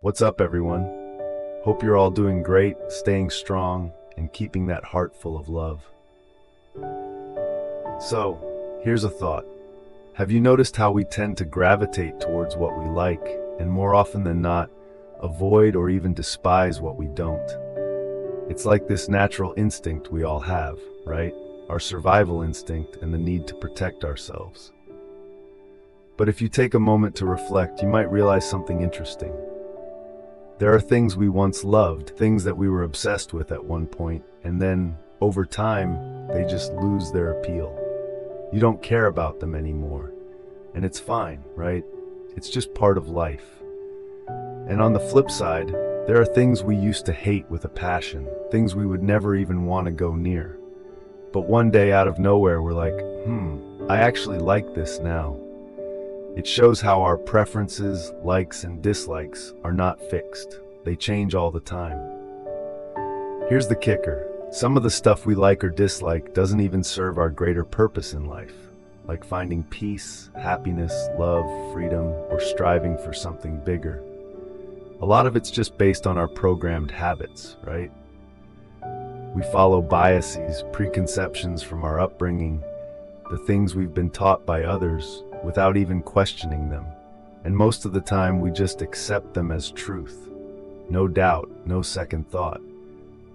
What's up, everyone? Hope you're all doing great, staying strong, and keeping that heart full of love. So, here's a thought. Have you noticed how we tend to gravitate towards what we like, and more often than not, avoid or even despise what we don't? It's like this natural instinct we all have, right? Our survival instinct and the need to protect ourselves. But if you take a moment to reflect, you might realize something interesting. There are things we once loved, things that we were obsessed with at one point, and then, over time, they just lose their appeal. You don't care about them anymore. And it's fine, right? It's just part of life. And on the flip side, there are things we used to hate with a passion, things we would never even want to go near. But one day out of nowhere, we're like, I actually like this now. It shows how our preferences, likes, and dislikes are not fixed. They change all the time. Here's the kicker. Some of the stuff we like or dislike doesn't even serve our greater purpose in life, like finding peace, happiness, love, freedom, or striving for something bigger. A lot of it's just based on our programmed habits, right? We follow biases, preconceptions from our upbringing, the things we've been taught by others, without even questioning them. And most of the time, we just accept them as truth. No doubt, no second thought.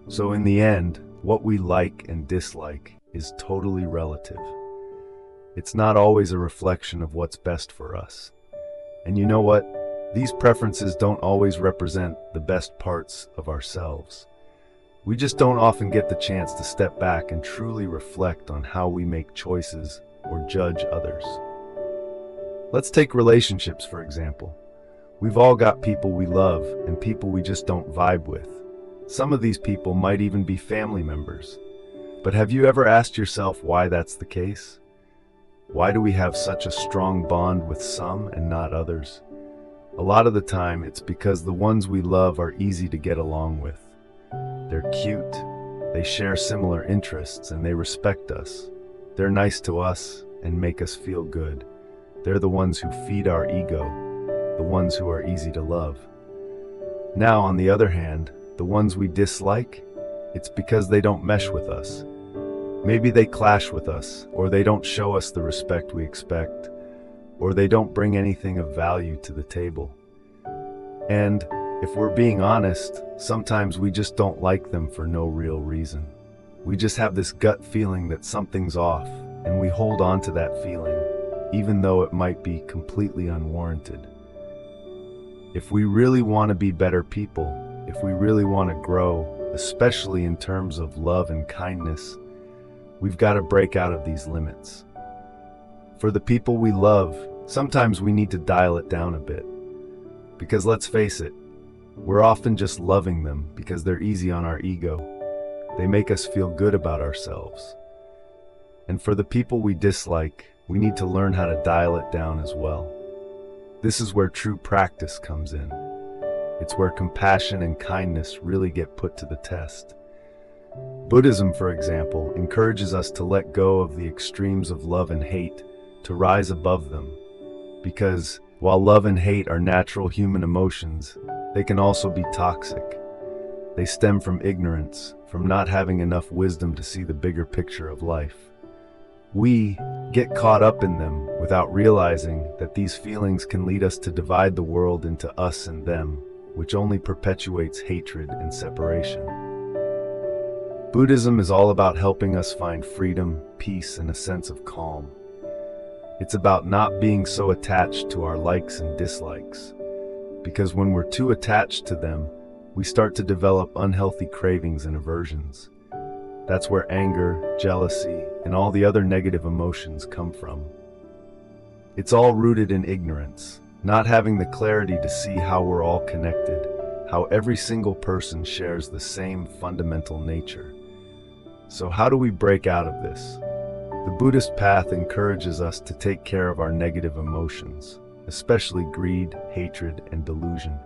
So in the end, what we like and dislike is totally relative. It's not always a reflection of what's best for us. And you know what? These preferences don't always represent the best parts of ourselves. We just don't often get the chance to step back and truly reflect on how we make choices or judge others. Let's take relationships, for example. We've all got people we love and people we just don't vibe with. Some of these people might even be family members. But have you ever asked yourself why that's the case? Why do we have such a strong bond with some and not others? A lot of the time, it's because the ones we love are easy to get along with. They're cute, they share similar interests, and they respect us. They're nice to us and make us feel good. They're the ones who feed our ego, the ones who are easy to love. Now, on the other hand, the ones we dislike, it's because they don't mesh with us. Maybe they clash with us, or they don't show us the respect we expect, or they don't bring anything of value to the table. And if we're being honest, sometimes we just don't like them for no real reason. We just have this gut feeling that something's off, and we hold on to that feeling, even though it might be completely unwarranted. If we really want to be better people, if we really want to grow, especially in terms of love and kindness, we've got to break out of these limits. For the people we love, sometimes we need to dial it down a bit. Because let's face it, we're often just loving them because they're easy on our ego. They make us feel good about ourselves. And for the people we dislike, we need to learn how to dial it down as well. This is where true practice comes in. It's where compassion and kindness really get put to the test. Buddhism, for example, encourages us to let go of the extremes of love and hate, to rise above them. Because while love and hate are natural human emotions, they can also be toxic. They stem from ignorance, from not having enough wisdom to see the bigger picture of life. We get caught up in them without realizing that these feelings can lead us to divide the world into us and them, which only perpetuates hatred and separation. Buddhism is all about helping us find freedom, peace, and a sense of calm. It's about not being so attached to our likes and dislikes, because when we're too attached to them, we start to develop unhealthy cravings and aversions. That's where anger, jealousy, and all the other negative emotions come from. It's all rooted in ignorance, not having the clarity to see how we're all connected, how every single person shares the same fundamental nature. So how do we break out of this? The Buddhist path encourages us to take care of our negative emotions, especially greed, hatred, and delusion.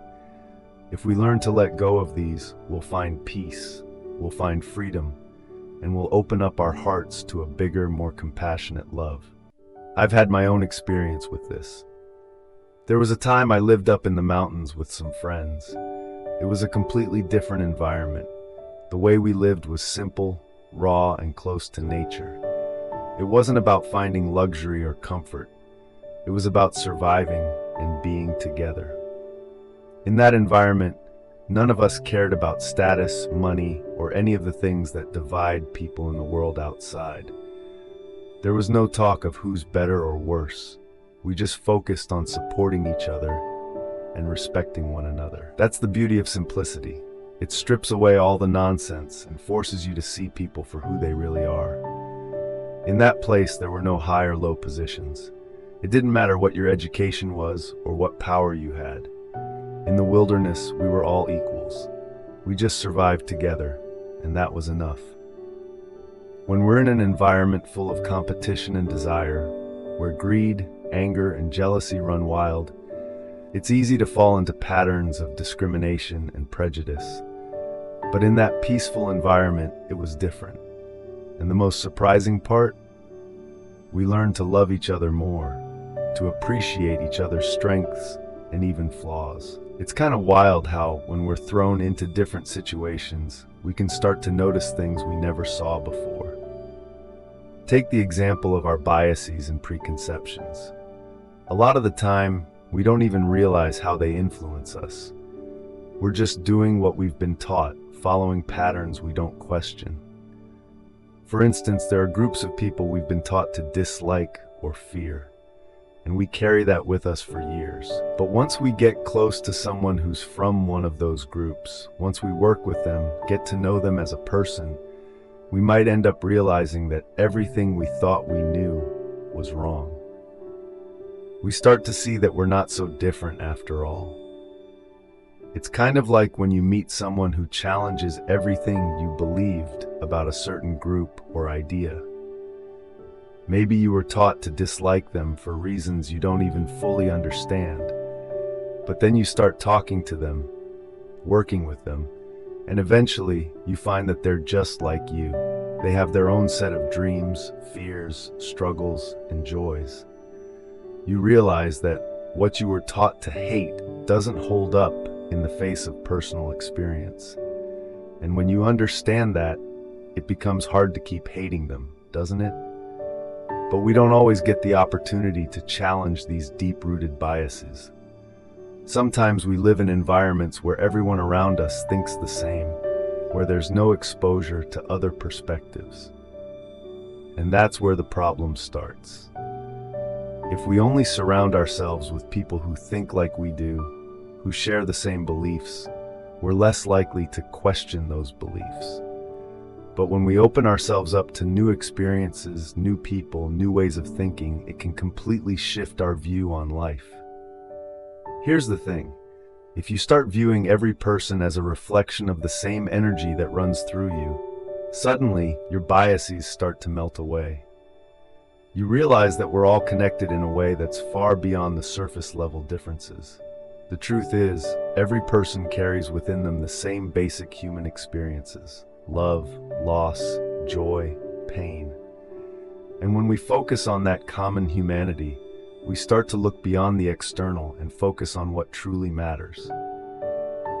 If we learn to let go of these, we'll find peace, we'll find freedom, and we'll open up our hearts to a bigger, more compassionate love. I've had my own experience with this. There was a time I lived up in the mountains with some friends. It was a completely different environment. The way we lived was simple, raw, and close to nature. It wasn't about finding luxury or comfort. It was about surviving and being together. In that environment, none of us cared about status, money, or any of the things that divide people in the world outside. There was no talk of who's better or worse. We just focused on supporting each other and respecting one another. That's the beauty of simplicity. It strips away all the nonsense and forces you to see people for who they really are. In that place, there were no high or low positions. It didn't matter what your education was or what power you had. In the wilderness, we were all equals. We just survived together, and that was enough. When we're in an environment full of competition and desire, where greed, anger, and jealousy run wild, it's easy to fall into patterns of discrimination and prejudice. But in that peaceful environment, it was different. And the most surprising part? We learned to love each other more, to appreciate each other's strengths and even flaws. It's kind of wild how, when we're thrown into different situations, we can start to notice things we never saw before. Take the example of our biases and preconceptions. A lot of the time, we don't even realize how they influence us. We're just doing what we've been taught, following patterns we don't question. For instance, there are groups of people we've been taught to dislike or fear, and we carry that with us for years. But once we get close to someone who's from one of those groups, once we work with them, get to know them as a person, we might end up realizing that everything we thought we knew was wrong. We start to see that we're not so different after all. It's kind of like when you meet someone who challenges everything you believed about a certain group or idea. Maybe you were taught to dislike them for reasons you don't even fully understand. But then you start talking to them, working with them, and eventually you find that they're just like you. They have their own set of dreams, fears, struggles, and joys. You realize that what you were taught to hate doesn't hold up in the face of personal experience. And when you understand that, it becomes hard to keep hating them, doesn't it? But we don't always get the opportunity to challenge these deep-rooted biases. Sometimes we live in environments where everyone around us thinks the same, where there's no exposure to other perspectives. And that's where the problem starts. If we only surround ourselves with people who think like we do, who share the same beliefs, we're less likely to question those beliefs. But when we open ourselves up to new experiences, new people, new ways of thinking, it can completely shift our view on life. Here's the thing. If you start viewing every person as a reflection of the same energy that runs through you, suddenly your biases start to melt away. You realize that we're all connected in a way that's far beyond the surface level differences. The truth is, every person carries within them the same basic human experiences: love, loss, joy, pain. And when we focus on that common humanity, we start to look beyond the external and focus on what truly matters.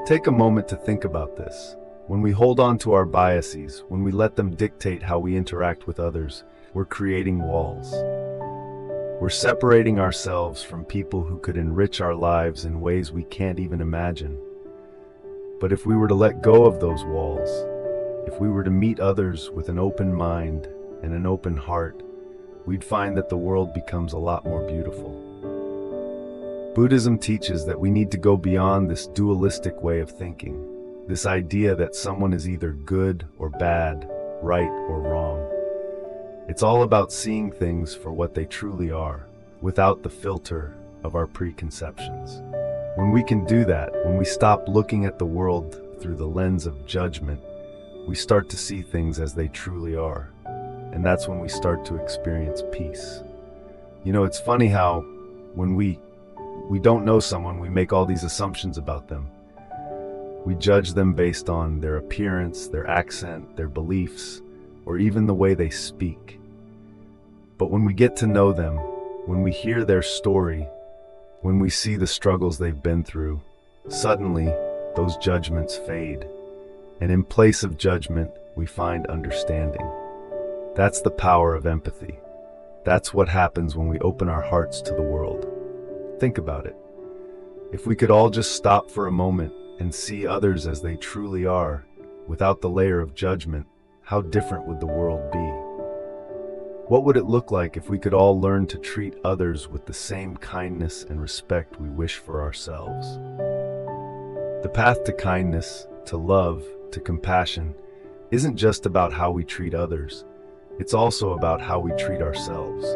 Take a moment to think about this. When we hold on to our biases, when we let them dictate how we interact with others, we're creating walls. We're separating ourselves from people who could enrich our lives in ways we can't even imagine. But if we were to let go of those walls, if we were to meet others with an open mind and an open heart, we'd find that the world becomes a lot more beautiful. Buddhism teaches that we need to go beyond this dualistic way of thinking, this idea that someone is either good or bad, right or wrong. It's all about seeing things for what they truly are, without the filter of our preconceptions. When we can do that, when we stop looking at the world through the lens of judgment, we start to see things as they truly are. And that's when we start to experience peace. You know, it's funny how when we don't know someone, we make all these assumptions about them. We judge them based on their appearance, their accent, their beliefs, or even the way they speak. But when we get to know them, when we hear their story, When we see the struggles they've been through, suddenly those judgments fade. And in place of judgment, we find understanding. That's the power of empathy. That's what happens when we open our hearts to the world. Think about it. If we could all just stop for a moment and see others as they truly are, without the layer of judgment, how different would the world be? What would it look like if we could all learn to treat others with the same kindness and respect we wish for ourselves? The path to kindness, to love, to compassion isn't just about how we treat others. It's also about how we treat ourselves.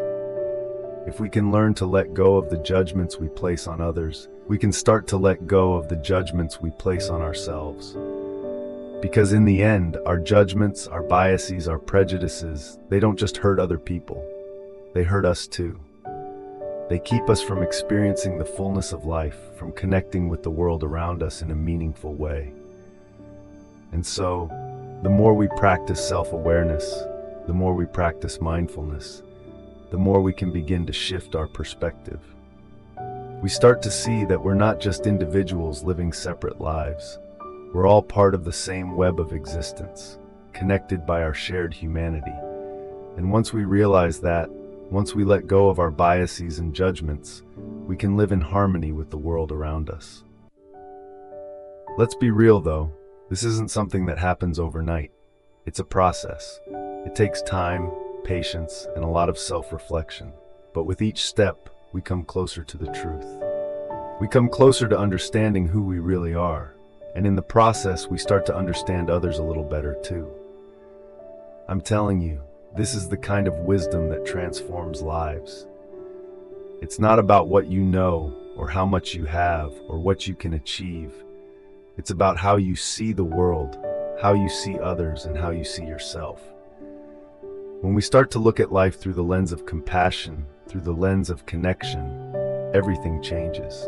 If we can learn to let go of the judgments we place on others, we can start to let go of the judgments we place on ourselves. Because in the end, our judgments, our biases, our prejudices, they don't just hurt other people. They hurt us too. They keep us from experiencing the fullness of life, from connecting with the world around us in a meaningful way. And so, the more we practice self-awareness, the more we practice mindfulness, the more we can begin to shift our perspective. We start to see that we're not just individuals living separate lives. We're all part of the same web of existence, connected by our shared humanity. And once we realize that, once we let go of our biases and judgments, we can live in harmony with the world around us. Let's be real though, this isn't something that happens overnight. It's a process. It takes time, patience, and a lot of self-reflection. But with each step, we come closer to the truth. We come closer to understanding who we really are. And in the process, we start to understand others a little better too. I'm telling you, this is the kind of wisdom that transforms lives. It's not about what you know, or how much you have, or what you can achieve. It's about how you see the world, how you see others, and how you see yourself. When we start to look at life through the lens of compassion, through the lens of connection, everything changes.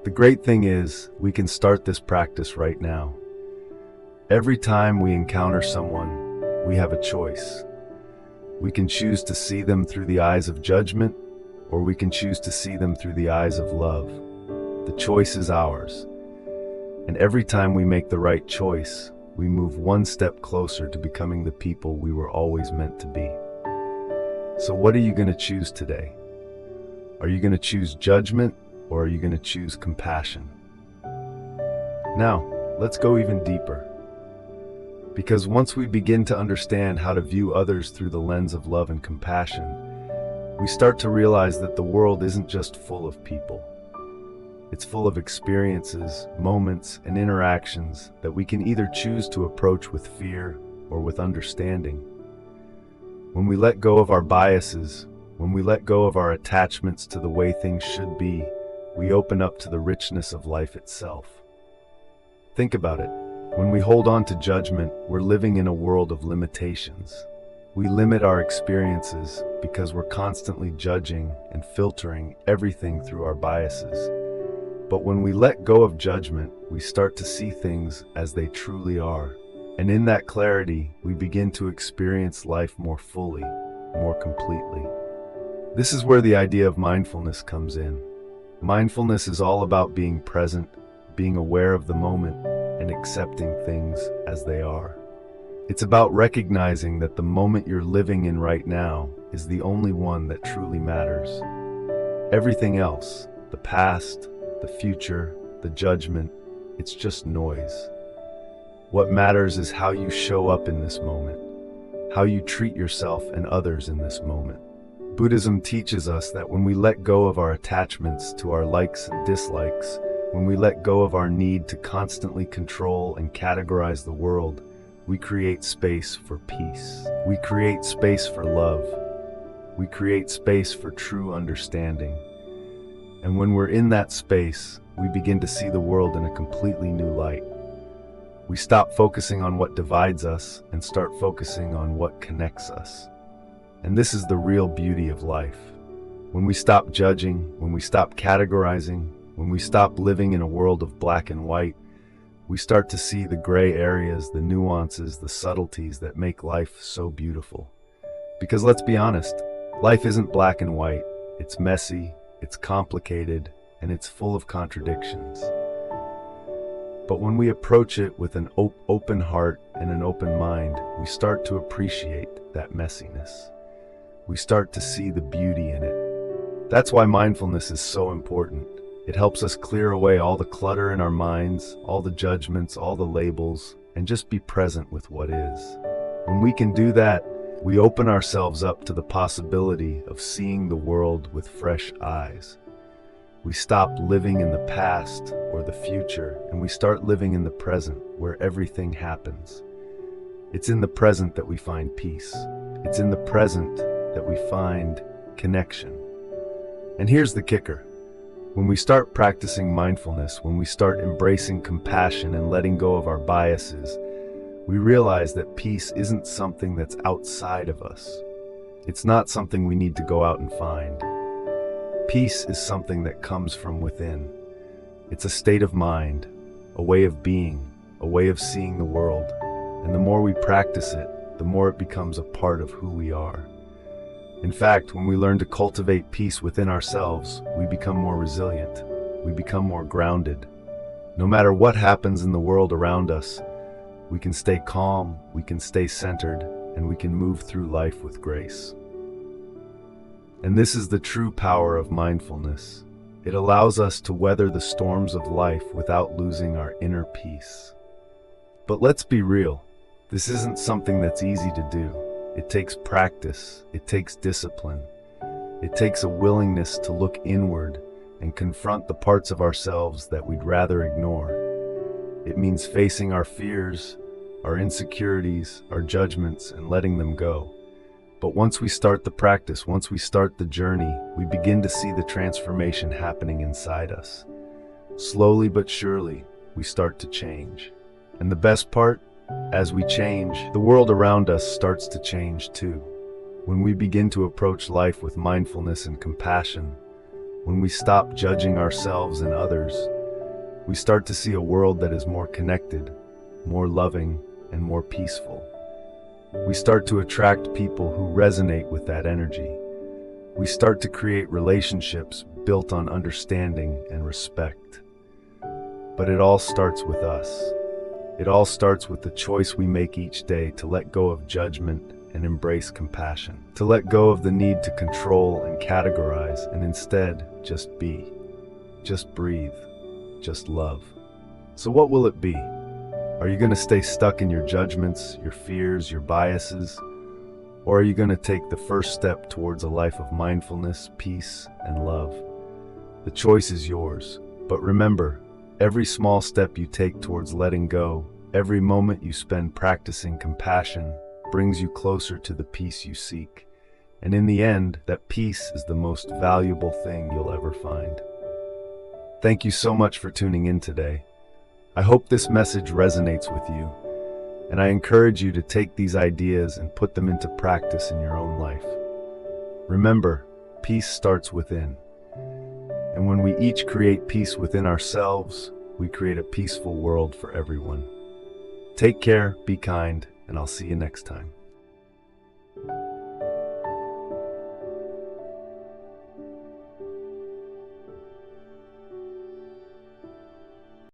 The great thing is, we can start this practice right now. Every time we encounter someone, we have a choice. We can choose to see them through the eyes of judgment, or we can choose to see them through the eyes of love. The choice is ours. And every time we make the right choice, we move one step closer to becoming the people we were always meant to be. So what are you going to choose today? Are you going to choose judgment, or are you going to choose compassion? Now, let's go even deeper. Because once we begin to understand how to view others through the lens of love and compassion, we start to realize that the world isn't just full of people. It's full of experiences, moments, and interactions that we can either choose to approach with fear or with understanding. When we let go of our biases, when we let go of our attachments to the way things should be, we open up to the richness of life itself. Think about it. When we hold on to judgment, we're living in a world of limitations. We limit our experiences because we're constantly judging and filtering everything through our biases. But when we let go of judgment, we start to see things as they truly are. And in that clarity, we begin to experience life more fully, more completely. This is where the idea of mindfulness comes in. Mindfulness is all about being present, being aware of the moment, and accepting things as they are. It's about recognizing that the moment you're living in right now is the only one that truly matters. Everything else, the past, the future, the judgment, it's just noise. What matters is how you show up in this moment, how you treat yourself and others in this moment. Buddhism teaches us that when we let go of our attachments to our likes and dislikes, when we let go of our need to constantly control and categorize the world, we create space for peace. We create space for love. We create space for true understanding. And when we're in that space, we begin to see the world in a completely new light. We stop focusing on what divides us and start focusing on what connects us. And this is the real beauty of life. When we stop judging, when we stop categorizing, when we stop living in a world of black and white, we start to see the gray areas, the nuances, the subtleties that make life so beautiful. Because let's be honest, life isn't black and white. It's messy, it's complicated, and it's full of contradictions. But when we approach it with an open heart and an open mind, we start to appreciate that messiness. We start to see the beauty in it. That's why mindfulness is so important. It helps us clear away all the clutter in our minds, all the judgments, all the labels, and just be present with what is. When we can do that, we open ourselves up to the possibility of seeing the world with fresh eyes. We stop living in the past or the future, and we start living in the present, where everything happens. It's in the present that we find peace. It's in the present that we find connection. And here's the kicker. When we start practicing mindfulness, when we start embracing compassion and letting go of our biases, we realize that peace isn't something that's outside of us. It's not something we need to go out and find. Peace is something that comes from within. It's a state of mind, a way of being, a way of seeing the world. And the more we practice it, the more it becomes a part of who we are. In fact, when we learn to cultivate peace within ourselves, we become more resilient. We become more grounded. No matter what happens in the world around us, we can stay calm, we can stay centered, and we can move through life with grace. And this is the true power of mindfulness. It allows us to weather the storms of life without losing our inner peace. But let's be real, this isn't something that's easy to do. It takes practice, it takes discipline. It takes a willingness to look inward and confront the parts of ourselves that we'd rather ignore. It means facing our fears, our insecurities, our judgments, and letting them go. But once we start the practice, once we start the journey, we begin to see the transformation happening inside us. Slowly but surely, we start to change. And the best part? As we change, the world around us starts to change too. When we begin to approach life with mindfulness and compassion, when we stop judging ourselves and others, we start to see a world that is more connected, more loving, and more peaceful. We start to attract people who resonate with that energy. We start to create relationships built on understanding and respect. But it all starts with us. It all starts with the choice we make each day to let go of judgment and embrace compassion, to let go of the need to control and categorize, and instead just be, just breathe, just love. So what will it be? Are you going to stay stuck in your judgments, your fears, your biases? Or are you going to take the first step towards a life of mindfulness, peace, and love? The choice is yours. But remember, every small step you take towards letting go, every moment you spend practicing compassion, brings you closer to the peace you seek. And in the end, that peace is the most valuable thing you'll ever find. Thank you so much for tuning in today. I hope this message resonates with you, and I encourage you to take these ideas and put them into practice in your own life. Remember, peace starts within. And when we each create peace within ourselves, we create a peaceful world for everyone. Take care, be kind, and I'll see you next time.